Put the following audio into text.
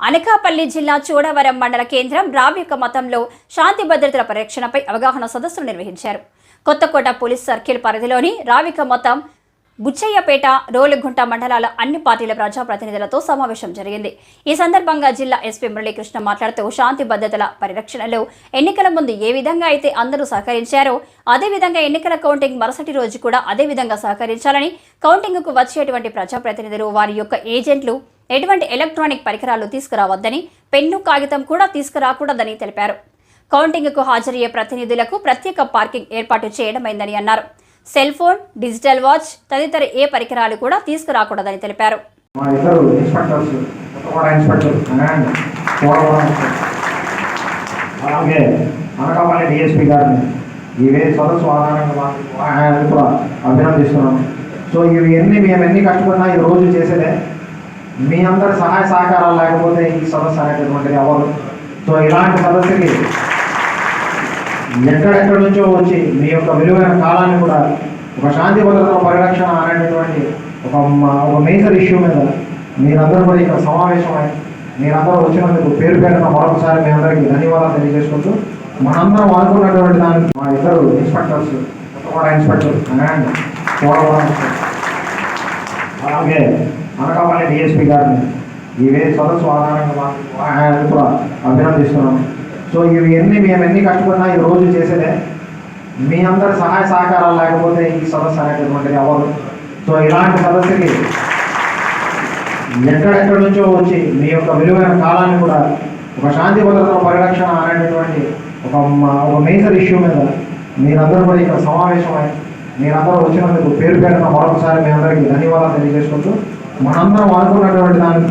అనకాపల్లి జిల్లా చోడవరం మండల కేంద్రం రావ్యక మతంలో శాంతి భద్రతల పరిరక్షణపై అవగాహన సదస్సులు నిర్వహించారు. కొత్తకోట పోలీస్ సర్కిల్ పరిధిలోని రావిక మతం బుచ్చయ్యపేట, రోలుగుంట మండలాల అన్ని పార్టీల ప్రజాప్రతినిధులతో సమావేశం జరిగింది. ఈ సందర్భంగా జిల్లా ఎస్పీ మురళీకృష్ణ మాట్లాడుతూ శాంతి భద్రతల పరిరక్షణలో ఎన్నికల ముందు ఏ విధంగా అయితే అందరూ సహకరించారో అదేవిధంగా ఎన్నికల కౌంటింగ్ మరుసటి రోజు కూడా అదే విధంగా సహకరించాలని, కౌంటింగ్కు వచ్చేటువంటి ప్రజాప్రతినిధులు వారి యొక్క ఏజెంట్లు ఎటువంటి ఎలక్ట్రానిక్ పరికరాలు తీసుకురావద్దని, పెన్ను కాగితం కూడా తీసుకురాకూడదని తెలిపారు. కౌంటింగ్కు హాజరయ్యే ప్రతినిధులకు ప్రత్యేక పార్కింగ్ ఏర్పాటు చేయడమైందని అన్నారు. సెల్ ఫోన్, డిజిటల్ వాచ్ తదితర ఏ పరికరాలు కూడా తీసుకురాకూడదని తెలిపారు. అభినందిస్తున్నాను. సో ఇవి మేము కష్టపడినా ఈ రోజు చేసేదే మీ అందరి సహాయ సహకారాలు లేకపోతే ఈ సదస్సు అనేటటువంటిది అవ్వదు. సో ఇలాంటి సదస్సుకి ఎక్కడెక్కడి నుంచో వచ్చి మీ యొక్క విలువైన కాలాన్ని కూడా ఒక శాంతి భద్రతల పరిరక్షణ అనేటటువంటి ఒక మేజర్ ఇష్యూ మీద మీరందరూ కూడా ఇక్కడ సమావేశమై మీరందరూ వచ్చినందుకు పేరు పేరున మరొకసారి మీ అందరికీ ధన్యవాదాలు తెలియజేసుకుంటూ, మనందరం అనుకున్నటువంటి దానికి మా ఇద్దరు inspectors, Kothakota inspector and Chodavaram, అలాగే అనకాపల్లి డిఎస్పీ గారిని ఇవే సదస్సు ఆధారంగా కూడా అభినందిస్తున్నాను. సో ఇవి మేము కష్టపడినా ఈ రోజు చేసేదే మీ అందరి సహాయ సహకారాలు లేకపోతే ఈ సదస్సు అనేటటువంటిది అవ్వదు. సో ఇలాంటి సదస్సుకి ఎక్కడెక్కడి నుంచో వచ్చి మీ యొక్క విలువైన కాలాన్ని కూడా ఒక శాంతి భద్రతల పరిరక్షణ అనేటటువంటి ఒక మేజర్ ఇష్యూ మీద మీరందరూ కూడా ఇక్కడ సమావేశమై మీరందరూ వచ్చినందుకు పేరు పేరున మరొకసారి మీ అందరికీ ధన్యవాదాలు తెలియజేసుకుంటూ, మనందరం అనుకున్నటువంటి దానికి